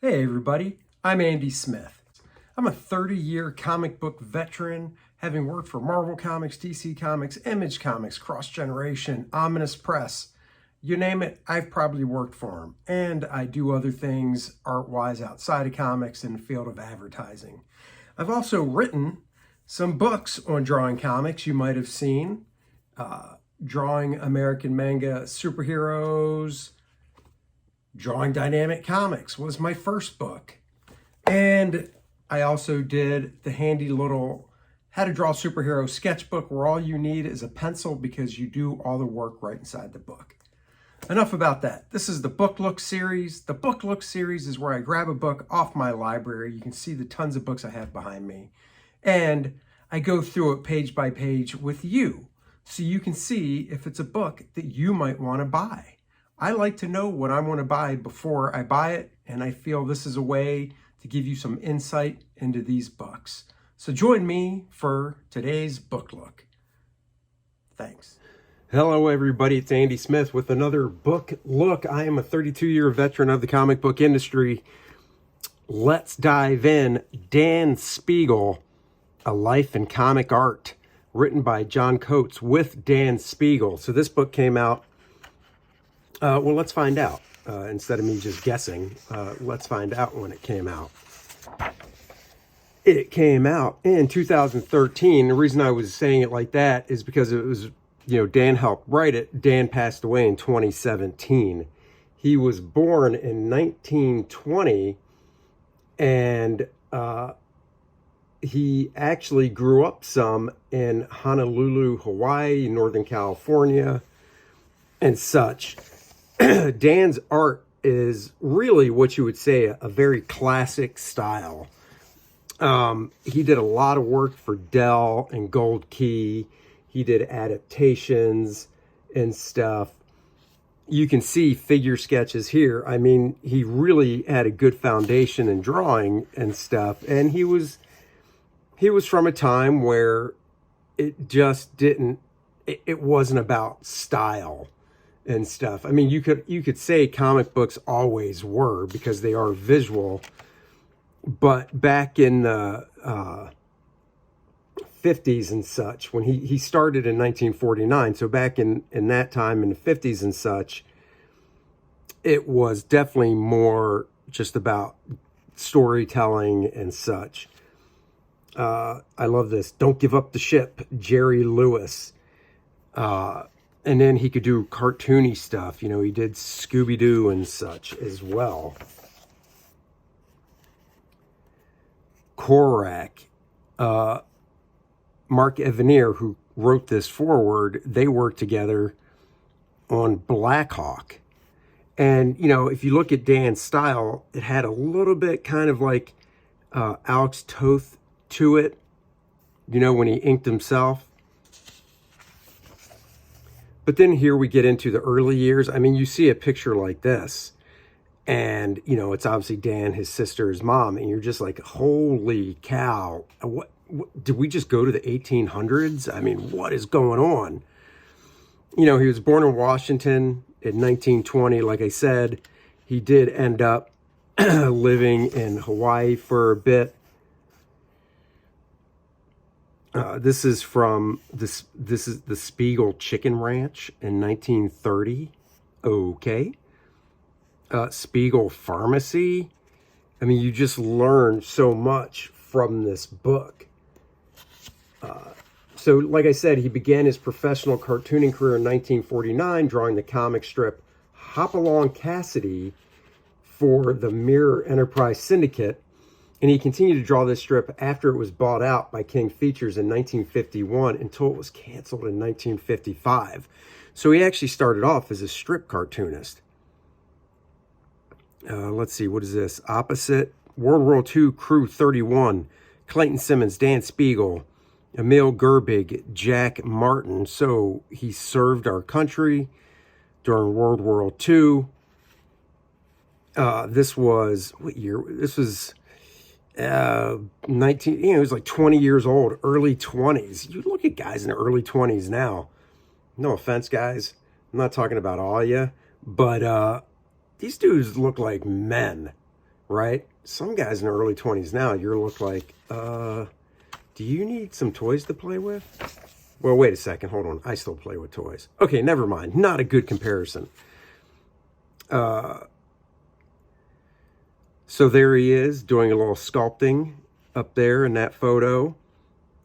Hey everybody, I'm Andy Smith. I'm a 30-year comic book veteran, having worked for Marvel Comics, DC Comics, Image Comics, Cross Generation, Ominous Press. You name it, I've probably worked for them. And I do other things art-wise outside of comics in the field of advertising. I've also written some books on drawing comics you might have seen. Drawing American manga superheroes, Drawing Dynamic Comics was my first book. And I also did the handy little How to Draw Superhero sketchbook where all you need is a pencil because you do all the work right inside the book. Enough about that. This is the Book Look series. The Book Look series is where I grab a book off my library. You can see the tons of books I have behind me. And I go through it page by page with you so you can see if it's a book that you might want to buy. I like to know what I want to buy before I buy it, and I feel this is a way to give you some insight into these books. So join me for today's book look. Thanks. Hello everybody, it's Andy Smith with another book look. I am a 32-year veteran of the comic book industry. Let's dive in. Dan Spiegel, A Life in Comic Art, written by John Coates with Dan Spiegel. So this book came out well, let's find out. Instead of me just guessing, let's find out when it came out. It came out in 2013. The reason I was saying it like that is because it was, Dan helped write it. Dan passed away in 2017. He was born in 1920, and he actually grew up some in Honolulu, Hawaii, Northern California, and such. Dan's art is really what you would say a very classic style. He did a lot of work for Dell and Gold Key. He did adaptations and stuff. You can see figure sketches here. I mean, he really had a good foundation in drawing and stuff. And he was from a time where it just didn't, it wasn't about style and stuff. I mean, you could say comic books always were because they are visual, but back in the 50s and such, when he started in 1949, so back in that time in the 50s and such, it was definitely more just about storytelling and such. I love this. Don't Give Up the Ship, Jerry Lewis. And then he could do cartoony stuff. He did Scooby-Doo and such as well. Korak, Mark Evanier, who wrote this forward, they worked together on Black Hawk. And, if you look at Dan's style, it had a little bit kind of like Alex Toth to it, when he inked himself. But then here we get into the early years. I mean, you see a picture like this, and, it's obviously Dan, his sister, his mom, and you're just like, holy cow, what did we just go to the 1800s? I mean, what is going on? He was born in Washington in 1920. Like I said, he did end up living in Hawaii for a bit. This is from this is the Spiegel Chicken Ranch in 1930. Okay. Spiegel Pharmacy. I mean, you just learn so much from this book. So like I said, he began his professional cartooning career in 1949, drawing the comic strip Hopalong Cassidy for the Mirror Enterprise Syndicate. And he continued to draw this strip after it was bought out by King Features in 1951 until it was canceled in 1955. So he actually started off as a strip cartoonist. Let's see, what is this? Opposite, World War II Crew 31, Clayton Simmons, Dan Spiegel, Emil Gerbig, Jack Martin. So he served our country during World War II. This was, what year? This was 19, he was like 20 years old, early 20s. You look at guys in their early 20s now. No offense, guys. I'm not talking about all of you, but these dudes look like men. right? Some guys in their early 20s now, you look like, do you need some toys to play with? Well, wait a second. Hold on. I still play with toys. Okay, never mind. Not a good comparison. So there he is doing a little sculpting up there in that photo.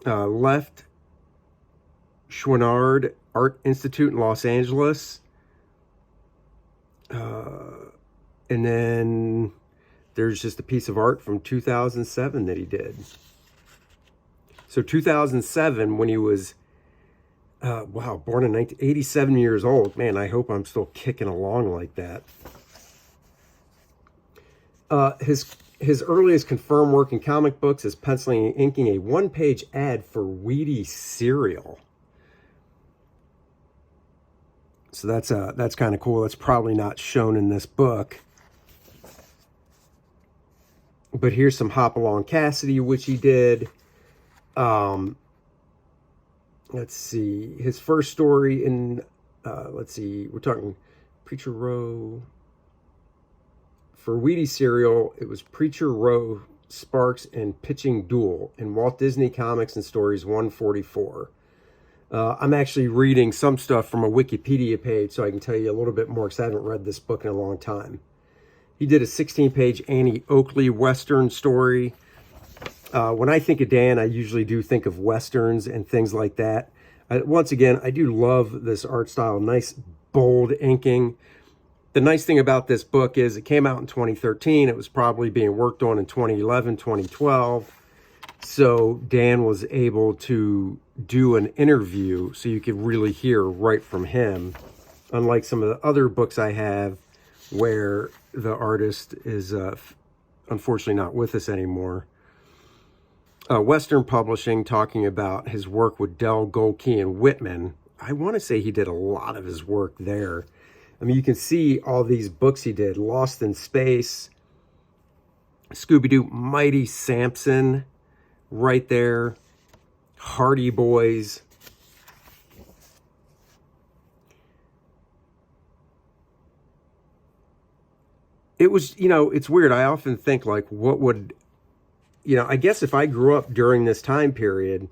Left Chouinard Art Institute in Los Angeles. And then there's just a piece of art from 2007 that he did. So 2007, when he was, wow, born in 87 years old. Man, I hope I'm still kicking along like that. His earliest confirmed work in comic books is penciling and inking a one-page ad for Wheaties cereal. So that's kind of cool. That's probably not shown in this book. But here's some Hopalong Cassidy, which he did. Let's see. His first story in, let's see, we're talking Preacher Row. For Wheaties cereal, it was Preacher Row, Sparks, and Pitching Duel in Walt Disney Comics and Stories 144. I'm actually reading some stuff from a Wikipedia page so I can tell you a little bit more because I haven't read this book in a long time. He did a 16-page Annie Oakley Western story. When I think of Dan, I usually do think of Westerns and things like that. Once again, I do love this art style. Nice, bold inking. The nice thing about this book is it came out in 2013. It was probably being worked on in 2011, 2012. So Dan was able to do an interview so you could really hear right from him. Unlike some of the other books I have where the artist is unfortunately not with us anymore. Western Publishing, talking about his work with Dell, Goldkey, and Whitman. I want to say he did a lot of his work there. I mean, you can see all these books he did. Lost in Space, Scooby-Doo, Mighty Samson, right there. Hardy Boys. It was, you know, it's weird. I often think, like, what would, you know, I guess if I grew up during this time period,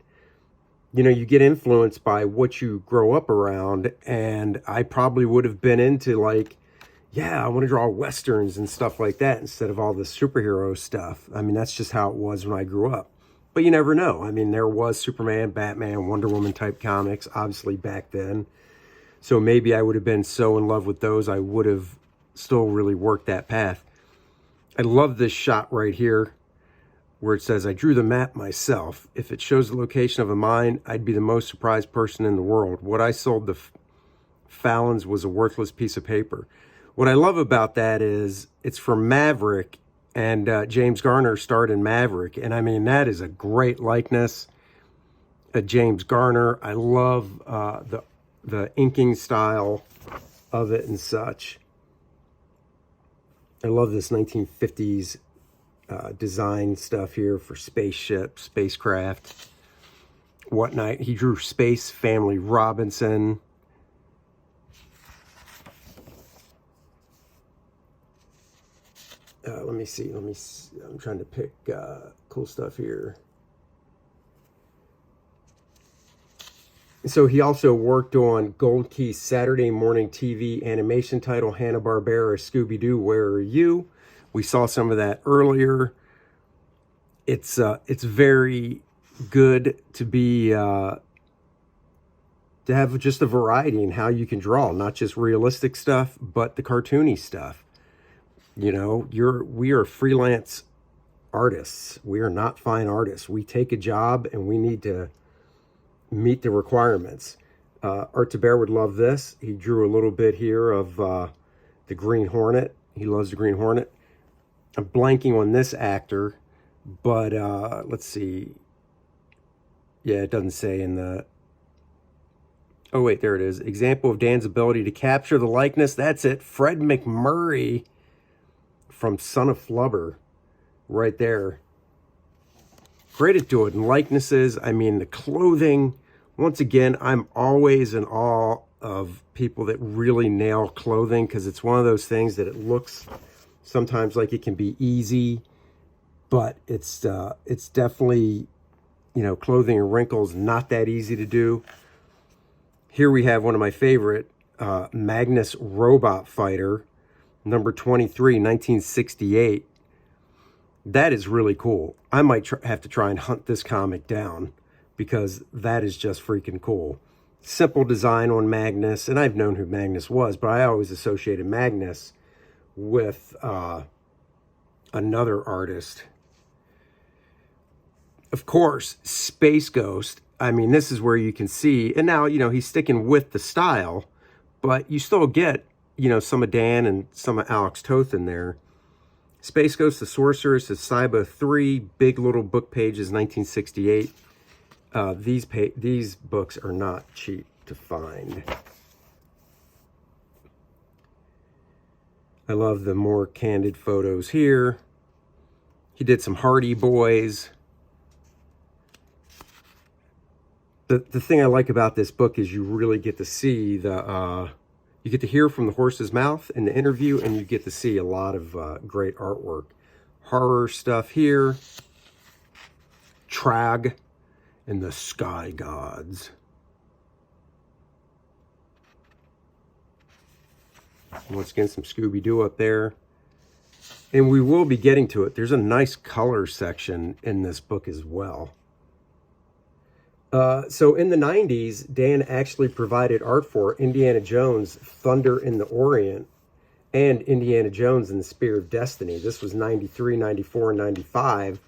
you know, you get influenced by what you grow up around, and I probably would have been into, like, yeah, I want to draw Westerns and stuff like that instead of all the superhero stuff. I mean, that's just how it was when I grew up. But you never know. I mean, there was Superman, Batman, Wonder Woman type comics, obviously, back then. So maybe I would have been so in love with those, I would have still really worked that path. I love this shot right here, where it says, I drew the map myself. If it shows the location of a mine, I'd be the most surprised person in the world. What I sold the Fallons was a worthless piece of paper. What I love about that is it's from Maverick, and James Garner starred in Maverick. And I mean, that is a great likeness. James Garner. I love the inking style of it and such. I love this 1950s design stuff here for spaceship, spacecraft, whatnot. He drew Space Family Robinson. Let me see. I'm trying to pick cool stuff here. So he also worked on Goldkey's Saturday morning TV animation title, Hanna-Barbera Scooby-Doo, Where Are You? We saw some of that earlier. It's very good to be to have just a variety in how you can draw, not just realistic stuff, but the cartoony stuff. You know, we are freelance artists. We are not fine artists. We take a job and we need to meet the requirements. Art to Bear would love this. He drew a little bit here of the Green Hornet. He loves the Green Hornet. I'm blanking on this actor, but let's see. Yeah, it doesn't say in the... Oh, wait, there it is. Example of Dan's ability to capture the likeness. That's it. Fred McMurray from Son of Flubber. Right there. Great at doing likenesses. I mean, the clothing. Once again, I'm always in awe of people that really nail clothing, because it's one of those things that it looks Sometimes like it can be easy, but it's definitely, you know, Clothing and Wrinkles, not that easy to do. Here we have one of my favorite, Magnus Robot Fighter, number 23, 1968. That is really cool. I might have to try and hunt this comic down because that is just freaking cool. Simple design on Magnus, and I've known who Magnus was, but I always associated Magnus with another artist. Of course, Space Ghost. I mean, this is where you can see, and now, you know, he's sticking with the style, but you still get, you know, some of Dan and some of Alex Toth in there. Space Ghost, the Sorceress, is Saiba 3, big little book pages, 1968. These books are not cheap to find. I love the more candid photos here. He did some Hardy Boys. The thing I like about this book is you really get to see the, you get to hear from the horse's mouth in the interview, and you get to see a lot of great artwork. Horror stuff here. Trag and the Sky Gods. Once again, some Scooby-Doo up there. And we will be getting to it. There's a nice color section in this book as well. So in the 90s, Dan actually provided art for Indiana Jones, Thunder in the Orient, and Indiana Jones and the Spear of Destiny. This was 93, 94, and 95.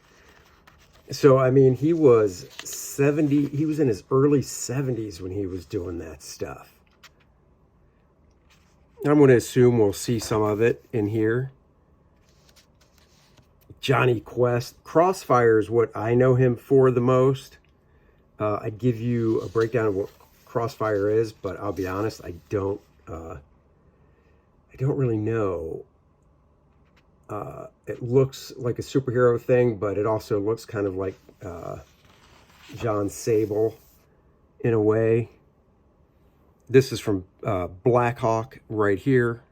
So, I mean, he was 70, he was in his early 70s when he was doing that stuff. I'm going to assume we'll see some of it in here. Johnny Quest. Crossfire is what I know him for the most. I'd give you a breakdown of what Crossfire is, but I'll be honest, I don't really know. It looks like a superhero thing, but it also looks kind of like John Sable in a way. This is from Black Hawk right here.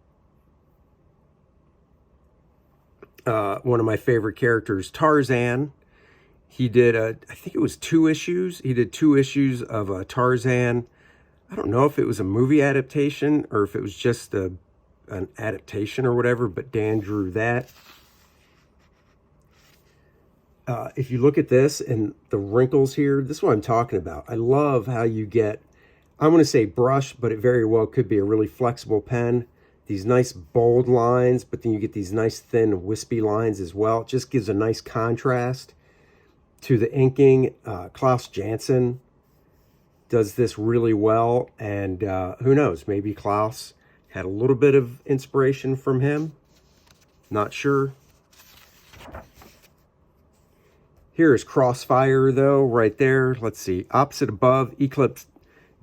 One of my favorite characters, Tarzan. He did, I think it was 2 issues. He did 2 issues of Tarzan. I don't know if it was a movie adaptation or if it was just an adaptation or whatever, but Dan drew that. If you look at this and the wrinkles here, this is what I'm talking about. I love how you get, I want to say brush, but it very well could be a really flexible pen. These nice bold lines, but then you get these nice thin wispy lines as well. It just gives a nice contrast to the inking. Klaus Janson does this really well, and who knows, maybe Klaus had a little bit of inspiration from him. Not sure. Here is Crossfire, though, right there. Let's see. Opposite above, Eclipse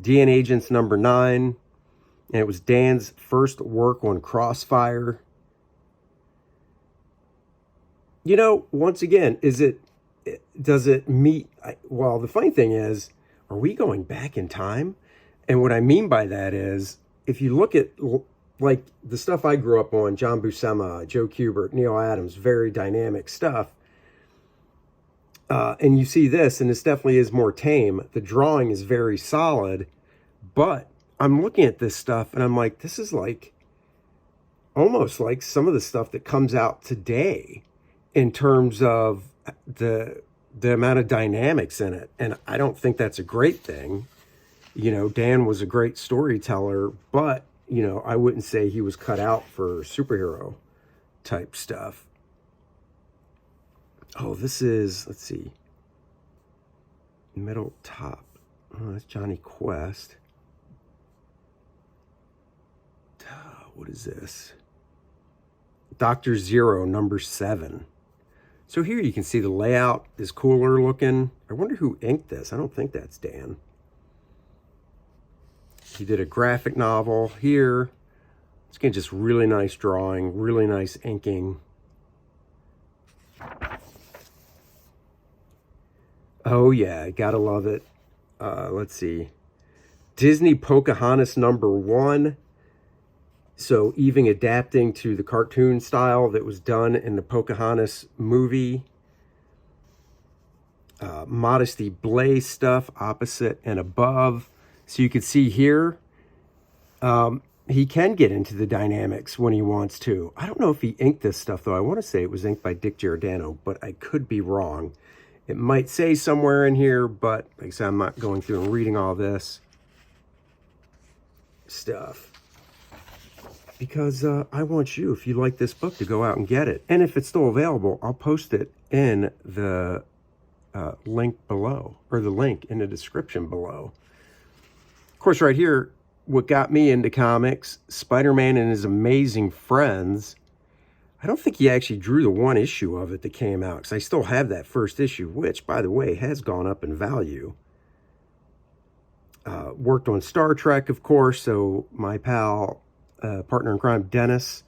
DN Agents number 9. And it was Dan's first work on Crossfire. You know, once again, does it meet? Well, the funny thing is, are we going back in time? And what I mean by that is, if you look at like the stuff I grew up on, John Buscema, Joe Kubert, Neil Adams, very dynamic stuff. And you see this, and this definitely is more tame. The drawing is very solid, but I'm looking at this stuff and I'm like, this is like almost like some of the stuff that comes out today in terms of the amount of dynamics in it. And I don't think that's a great thing. You know, Dan was a great storyteller, but, you know, I wouldn't say he was cut out for superhero type stuff. Oh, this is, let's see, middle top. Oh, that's Johnny Quest. What is this? Dr. Zero, number 7. So here you can see the layout is cooler looking. I wonder who inked this. I don't think that's Dan. He did a graphic novel here. It's again just really nice drawing, really nice inking. Oh yeah, gotta love it. Let's see. Disney Pocahontas number 1. So even adapting to the cartoon style that was done in the Pocahontas movie. Modesty Blaze stuff, opposite and above. So you can see here, he can get into the dynamics when he wants to. I don't know if he inked this stuff, though. I want to say it was inked by Dick Giordano, but I could be wrong. It might say somewhere in here, but like I said, I'm not going through and reading all this stuff. Because I want you, if you like this book, to go out and get it. And if it's still available, I'll post it in the link below, or the link in the description below. Of course, right here, what got me into comics, Spider-Man and His Amazing Friends. I don't think he actually drew the one issue of it that came out, because I still have that first issue, which, by the way, has gone up in value. Worked on Star Trek, of course, so my pal, partner in crime, Dennis,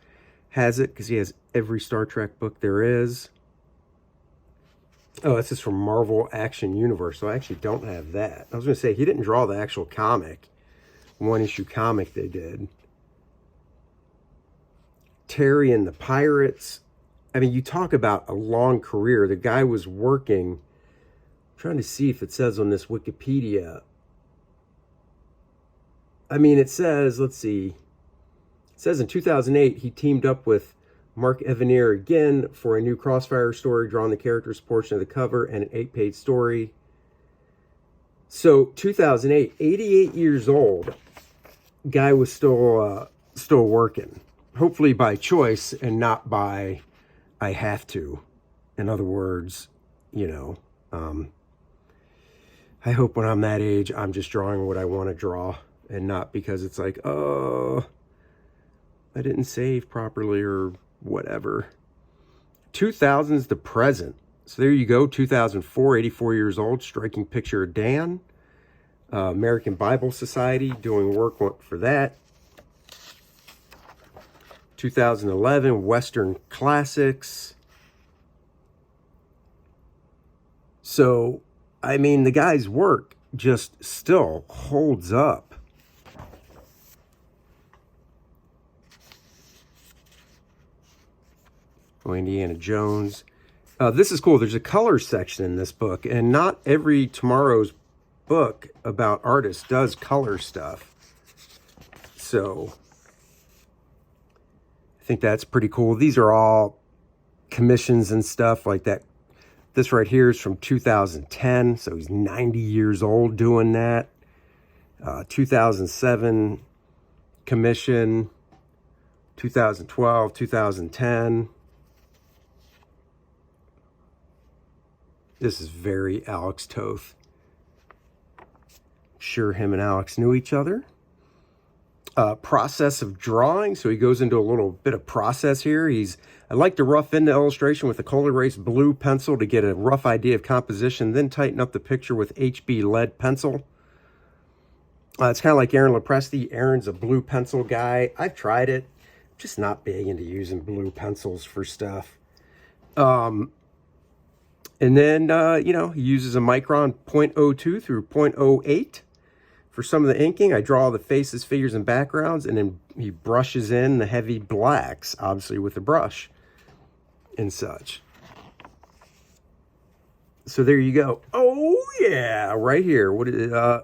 has it, because he has every Star Trek book there is. Oh, this is from Marvel Action Universe, so I actually don't have that. I was going to say, he didn't draw the actual comic, one-issue comic they did. Terry and the Pirates. I mean, you talk about a long career. The guy was working, I'm trying to see if it says on this Wikipedia. I mean, it says, let's see. It says in 2008, he teamed up with Mark Evanier again for a new Crossfire story, drawing the characters portion of the cover and an 8-page story. So 2008, 88 years old, guy was still working. Hopefully by choice and not by I have to. In other words, you know, I hope when I'm that age, I'm just drawing what I want to draw and not because it's like, oh, I didn't save properly or whatever. 2000's the present. So there you go, 2004, 84 years old, striking picture of Dan. American Bible Society, doing work for that. 2011, Western Classics. So, I mean, the guy's work just still holds up. Indiana Jones. This is cool. There's a color section in this book, and not every Tomorrow's book about artists does color stuff. So I think that's pretty cool. These are all commissions and stuff like that. This right here is from 2010, so he's 90 years old doing that. 2007 commission, 2012, 2010. This is very Alex Toth. Sure, him and Alex knew each other. Process of drawing. So he goes into a little bit of process here. I like to rough in the illustration with a cold erase blue pencil to get a rough idea of composition, then tighten up the picture with HB lead pencil. It's kind of like Aaron Lopresti. Aaron's a blue pencil guy. I've tried it. I'm just not big into using blue pencils for stuff. And then, you know, he uses a micron 0.02 through 0.08 for some of the inking. I draw the faces, figures, and backgrounds, and then he brushes in the heavy blacks, obviously with the brush and such. So there you go. Oh, yeah, right here. What is it?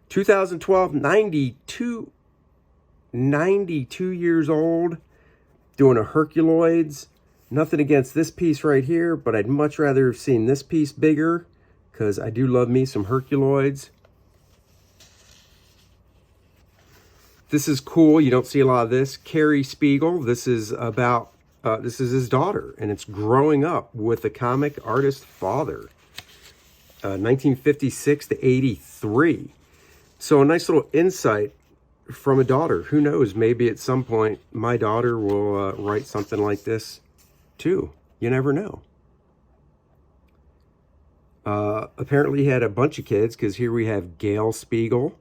2012, 92 years old, doing a Herculoids. Nothing against this piece right here, but I'd much rather have seen this piece bigger because I do love me some Herculoids. This is cool. You don't see a lot of this. Carrie Spiegel. This is about, this is his daughter, and it's growing up with a comic artist father. 1956 to 83. So a nice little insight from a daughter. Who knows? Maybe at some point my daughter will write something like this too. You never know. Apparently he had a bunch of kids, because here we have Gail Spiegel,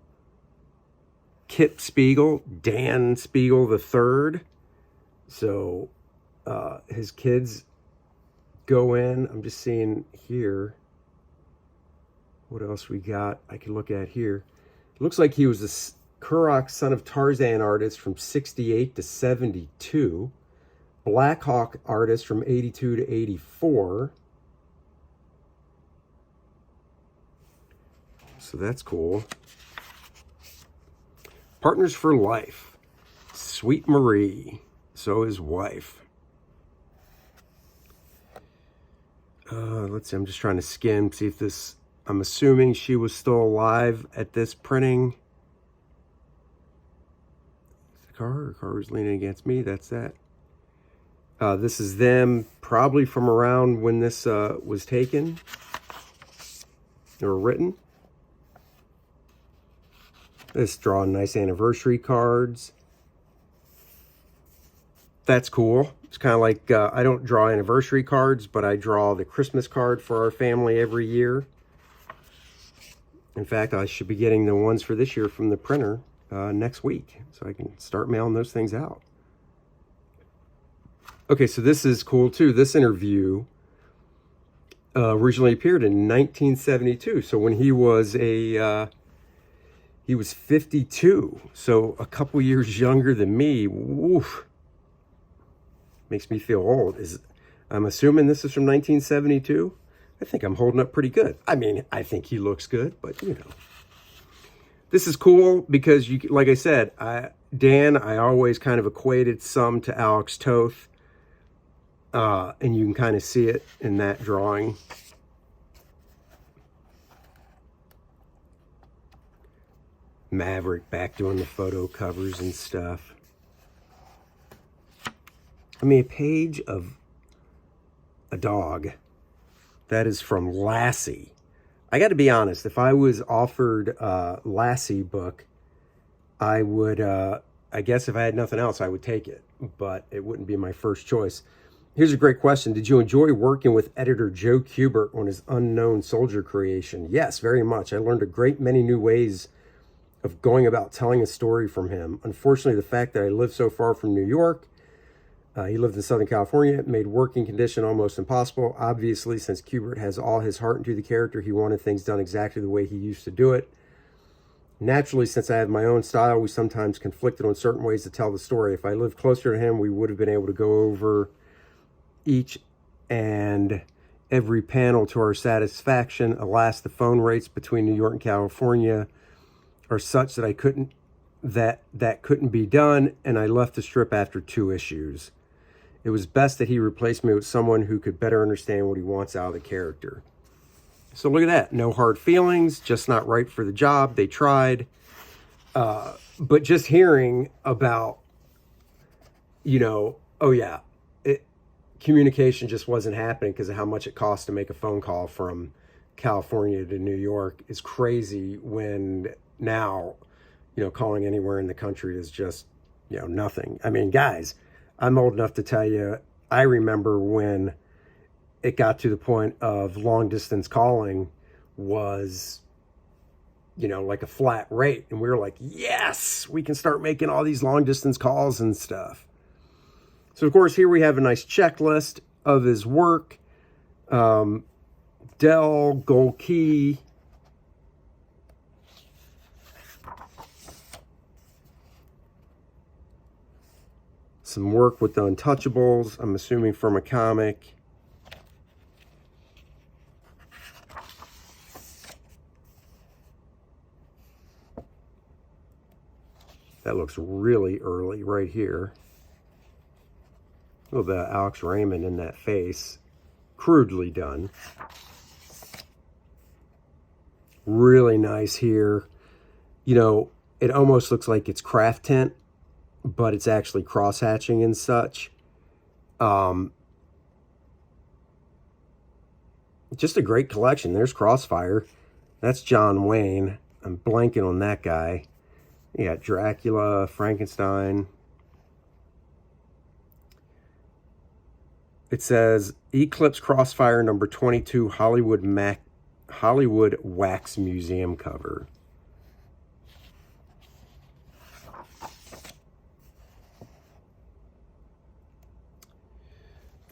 Kip Spiegel, Dan Spiegel III. So his kids go in. I'm just seeing here. What else we got I can look at here? It looks like he was a Kurok, Son of Tarzan artist from 68 to 72. Black Hawk artist from 82 to 84. So that's cool. Partners for Life. Sweet Marie. So his wife. Let's see, I'm just trying to skim, see if this, I'm assuming she was still alive at this printing. The car was leaning against me, that's that. This is them probably from around when this was taken or written. This drawing nice anniversary cards. That's cool. It's kind of like, I don't draw anniversary cards, but I draw the Christmas card for our family every year. In fact, I should be getting the ones for this year from the printer next week, so I can start mailing those things out. Okay, so this is cool too. This interview originally appeared in 1972. So when he was he was 52. So a couple years younger than me. Woof. Makes me feel old. I'm assuming this is from 1972. I think I'm holding up pretty good. I mean, I think he looks good, but you know. This is cool because, like I said, Dan, I always kind of equated some to Alex Toth. And you can kind of see it in that drawing. Maverick back doing the photo covers and stuff. I mean, a page of a dog. That is from Lassie. I got to be honest, if I was offered a Lassie book, I would, I guess if I had nothing else, I would take it. But it wouldn't be my first choice. Here's a great question. Did you enjoy working with editor Joe Kubert on his Unknown Soldier creation? Yes, very much. I learned a great many new ways of going about telling a story from him. Unfortunately, the fact that I live so far from New York, he lived in Southern California, made working condition almost impossible. Obviously, since Kubert has all his heart into the character, he wanted things done exactly the way he used to do it. Naturally, since I have my own style, we sometimes conflicted on certain ways to tell the story. If I lived closer to him, we would have been able to go over each and every panel to our satisfaction. Alas, the phone rates between New York and California are such that I couldn't couldn't be done, and I left the strip after 2 issues. It was best that he replaced me with someone who could better understand what he wants out of the character. So look at that. No hard feelings, just not right for the job. They tried. But just hearing about, you know, oh yeah, communication just wasn't happening because of how much it costs to make a phone call from California to New York is crazy, when now, you know, calling anywhere in the country is just, you know, nothing. I mean, guys, I'm old enough to tell you, I remember when it got to the point of long distance calling was, you know, like a flat rate. And we were like, yes, we can start making all these long distance calls and stuff. So, of course, here we have a nice checklist of his work. Dell, Gold Key. Some work with the Untouchables, I'm assuming from a comic. That looks really early right here. A little bit of Alex Raymond in that face. Crudely done. Really nice here. You know, it almost looks like it's craft tint, but it's actually cross-hatching and such. Just a great collection. There's Crossfire. That's John Wayne. I'm blanking on that guy. You got Dracula, Frankenstein. It says Eclipse Crossfire number 22 Hollywood Wax Museum cover.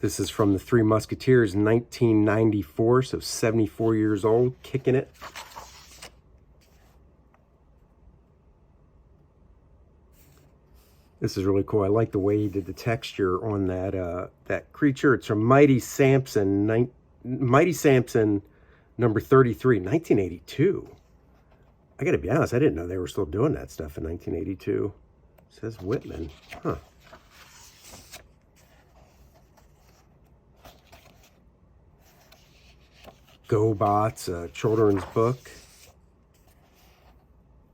This is from the Three Musketeers, 1994, so 74 years old, kicking it. This is really cool. I like the way he did the texture on that that creature. It's from Mighty Samson number 33, 1982. I gotta be honest, I didn't know they were still doing that stuff in 1982. It says Whitman. Huh. GoBots, a children's book.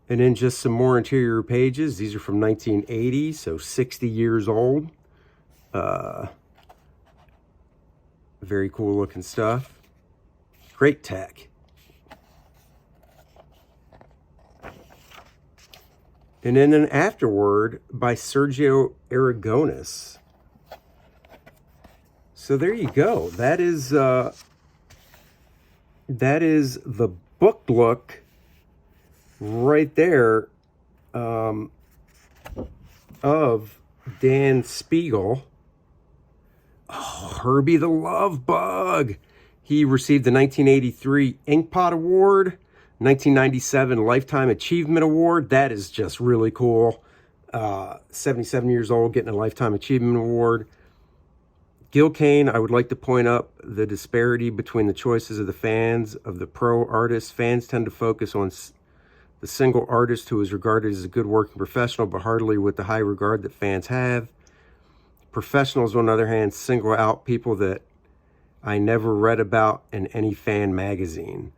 And then just some more interior pages. These are from 1980, so 60 years old. Very cool looking stuff. Great tech. And then an afterword by Sergio Aragonis. So there you go. That is the book look right there of Dan Spiegel. Oh, Herbie the Love Bug. He received the 1983 Inkpot Award, 1997 Lifetime Achievement Award. That is just really cool. 77 years old, getting a Lifetime Achievement Award. Gil Kane, I would like to point up the disparity between the choices of the fans of the pro artists. Fans tend to focus on the single artist who is regarded as a good working professional, but hardly with the high regard that fans have. Professionals, on the other hand, single out people that I never read about in any fan magazine.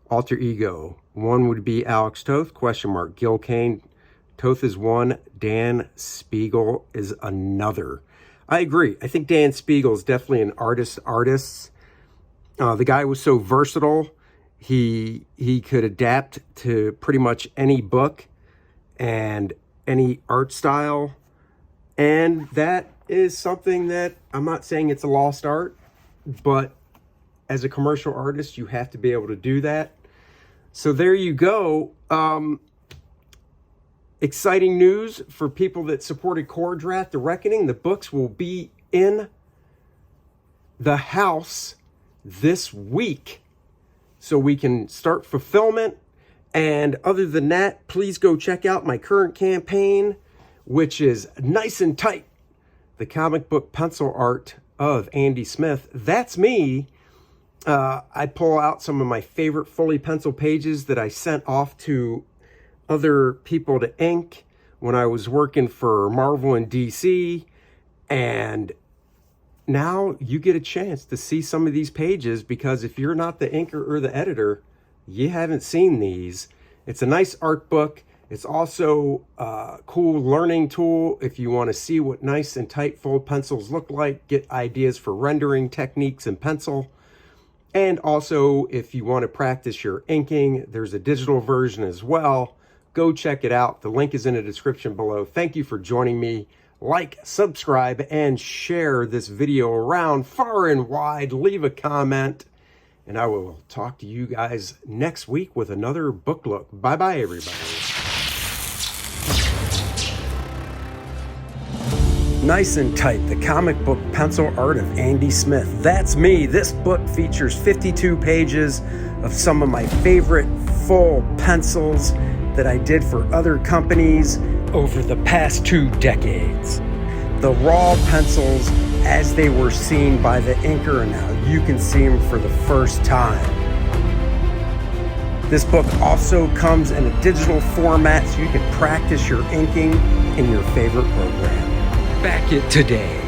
Alter ego. One would be Alex Toth, question mark. Gil Kane. Toth is one. Dan Spiegel is another. I agree. I think Dan Spiegel is definitely an artist. The guy was so versatile. He could adapt to pretty much any book and any art style. And that is something that I'm not saying it's a lost art, but as a commercial artist, you have to be able to do that. So there you go. Exciting news for people that supported Core Draft, The Reckoning. The books will be in the house this week, so we can start fulfillment. And other than that, please go check out my current campaign, which is Nice and Tight, the comic book pencil art of Andy Smith. That's me. I pull out some of my favorite fully pencil pages that I sent off to other people to ink when I was working for Marvel and DC. And now you get a chance to see some of these pages, because if you're not the inker or the editor, you haven't seen these. It's a nice art book. It's also a cool learning tool if you want to see what nice and tight fold pencils look like, get ideas for rendering techniques in pencil. And also, if you want to practice your inking, there's a digital version as well. Go check it out. The link is in the description below. Thank you for joining me. Like, subscribe, and share this video around far and wide. Leave a comment, and I will talk to you guys next week with another book look. Bye-bye, everybody. Nice and Tight, the comic book pencil art of Andy Smith. That's me. This book features 52 pages of some of my favorite full pencils that I did for other companies over the past 2 decades. The raw pencils as they were seen by the inker, and now you can see them for the first time. This book also comes in a digital format so you can practice your inking in your favorite program. Back it today.